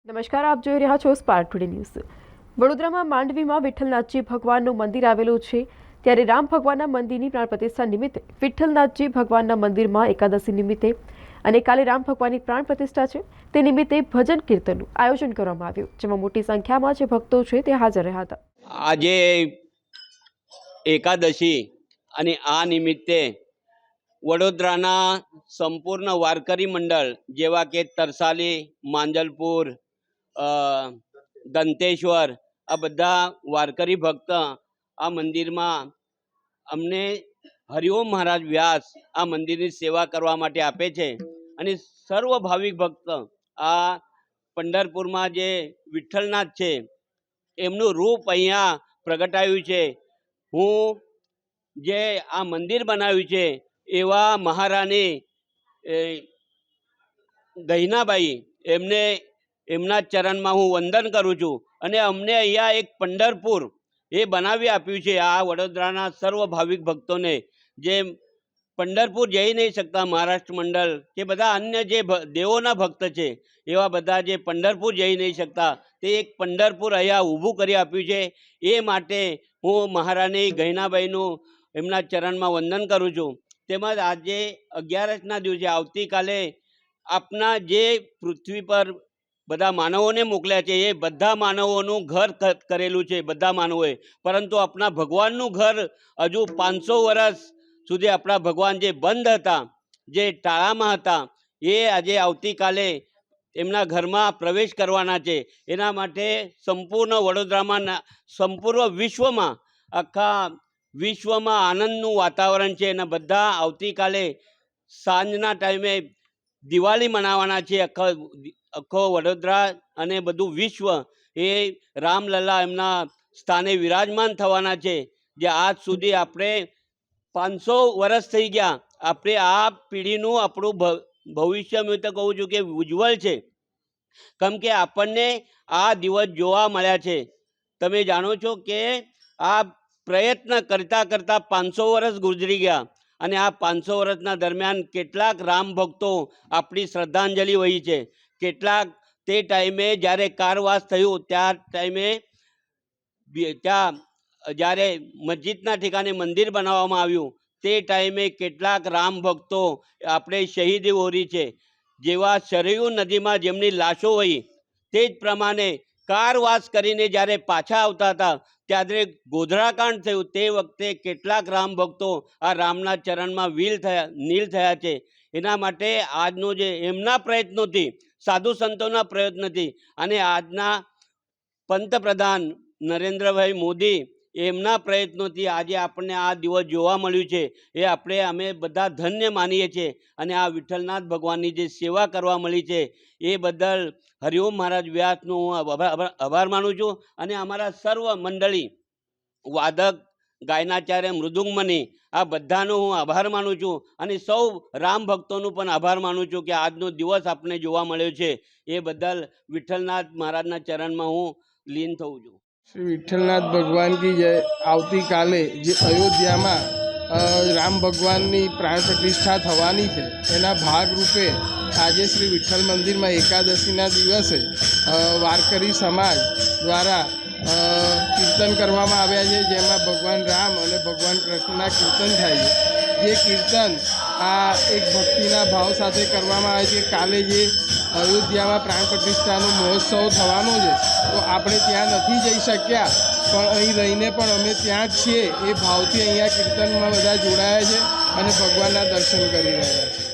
નમસ્કાર, આપ જોઈ રહ્યા છો સ્પાર્ક ટુડે ન્યૂઝ। વડોદરામાં માંડવીમાં વિઠ્ઠલનાથજી ભગવાનનું મંદિર આવેલું છે, ત્યારે રામ ભગવાનના મંદિરની પ્રાણ પ્રતિષ્ઠા નિમિત્તે વિઠ્ઠલનાથજી ભગવાનના મંદિરમાં એકાદશી નિમિત્તે અને કાલે રામ ભગવાનની પ્રાણ પ્રતિષ્ઠા છે, તે નિમિત્તે ભજન કીર્તનનું આયોજન કરવામાં આવ્યું, જેમાં મોટી સંખ્યામાં જે ભક્તો છે તે હાજર રહ્યા હતા। આજે એકાદશી અને આ નિમિત્તે વડોદરાના સંપૂર્ણ વારકરી મંડળ જેવા કે તરસાલી, માંજલપુર, દંતેશ્વર, આ બધા વારકરી ભક્ત આ મંદિરમાં અમને હરિઓમ મહારાજ વ્યાસ આ મંદિરની સેવા કરવા માટે આપે છે। અને સર્વ ભાવિક ભક્ત આ પંઢરપુરમાં જે વિઠ્ઠલનાથ છે એમનું રૂપ અહીંયા પ્રગટાયું છે। હું જે આ મંદિર બનાવ્યું છે એવા મહારાણી ગહિનાબાઈ એમને એમના ચરણમાં હું વંદન કરું છું। અને અમને અહીંયા એક પંઢરપુર એ બનાવી આપ્યું છે આ વડોદરાના સર્વ ભાવિક ભક્તોને, જે પંઢરપુર જઈ નહીં શકતા મહારાષ્ટ્ર મંડળ કે બધા અન્ય જે દેવોના ભક્ત છે એવા બધા જે પંઢરપુર જઈ નહીં શકતા તે એક પંઢરપુર અહીંયા ઊભું કરી આપ્યું છે। એ માટે હું મહારાણી ગહિનાબાઈનું એમના ચરણમાં વંદન કરું છું। તેમજ આજે 11ના દિવસે આવતીકાલે આપના જે પૃથ્વી પર બધા માનવોને મોકલ્યા છે એ બધા માનવોનું ઘર કરેલું છે બધા માનવોએ, પરંતુ આપણા ભગવાનનું ઘર હજુ 500 વર્ષ સુધી આપણા ભગવાન જે બંધ હતા, જે ટાળામાં હતા, એ આજે આવતીકાલે એમના ઘરમાં પ્રવેશ કરવાના છે। એના માટે સંપૂર્ણ વડોદરામાં, સંપૂર્ણ વિશ્વમાં, આખા વિશ્વમાં આનંદનું વાતાવરણ છે। અને બધા આવતીકાલે સાંજના ટાઈમે દિવાળી મનાવવાના છે। આખો વડોદરા અને બધું વિશ્વ એ રામલલ્લા એમના સ્થાને વિરાજમાન થવાના છે। જે આજ સુધી આપણે 500 વર્ષ થઈ ગયા, આપણે આ પેઢીનું આપણું ભવિષ્ય હું તો કહું છું કે ઉજ્જવળ છે, કેમ કે આપણને આ દિવસ જોવા મળ્યા છે। તમે જાણો છો કે આ પ્રયત્ન કરતાં કરતાં 500 વર્ષ ગુજરી ગયા, અને આ 500 વર્ષના દરમિયાન કેટલાક રામ ભક્તો આપણી શ્રદ્ધાંજલિ વહી છે। કેટલાક તે ટાઈમે જ્યારે કારવાસ થયું ત્યાં ટાઈમે ત્યાં જ્યારે મસ્જિદના ઠેકાણે મંદિર બનાવવામાં આવ્યું તે ટાઈમે કેટલાક રામ ભક્તો આપણે શહીદી વહોરી છે। જેવા સરયુ નદીમાં જેમની લાશો વહી, તે જ પ્રમાણે કારવાસ કરીને જ્યારે પાછા આવતા હતા ત્યારે ગોધરાકાંડ થયું તે વખતે કેટલાક રામ ભક્તો આ રામના ચરણમાં નીલ થયા છે। એના માટે આજનો જે એમના પ્રયત્નોથી, સાધુ સંતોના પ્રયત્નથી અને આજના પંતપ્રધાન નરેન્દ્રભાઈ મોદી એમના પ્રયત્નોથી આજે આપણને આ દિવસ જોવા મળ્યું છે, એ અમે બધા ધન્ય માનીએ છીએ। અને આ વિઠ્ઠલનાથ ભગવાનની જે સેવા કરવા મળી છે એ બદલ હરિઓમ મહારાજ વ્યાસનો હું આભાર માનું છું। અને અમારા સર્વ મંડળી, વાદક, ગાયનાચાર્ય, મૃદુંગમની, આ બધાનો હું આભાર માનું છું। અને સૌ રામ ભક્તોનું પણ આભાર માનું છું કે આજનો દિવસ આપણે જોવા મળ્યો છે, એ બદલ વિઠ્ઠલનાથ મહારાજના ચરણમાં હું લીન થઉં છું। શ્રી વિઠ્ઠલનાથ ભગવાન કી જય। આવતીકાલે જે અયોધ્યામાં રામ ભગવાનની પ્રાણ પ્રતિષ્ઠા થવાની છે એના ભાગરૂપે આજે શ્રી વિઠ્ઠલ મંદિરમાં એકાદશીના દિવસે વારકરી સમાજ દ્વારા કીર્તન કરવામાં આવ્યા છે, જેમાં ભગવાન રામ અને ભગવાન કૃષ્ણના કીર્તન થાય છે। જે કીર્તન આ એક ભક્તિના ભાવ સાથે કરવામાં આવે છે। કાલે જે અયોધ્યામાં પ્રાણ પ્રતિષ્ઠાનો મહોત્સવ થવાનો છે તો આપણે ત્યાં નથી જઈ શક્યા, પણ અહીં રહીને પણ અમે ત્યાં જ છીએ એ ભાવથી અહીંયા કીર્તનમાં બધા જોડાયા છે અને ભગવાનના દર્શન કરી રહ્યા છે।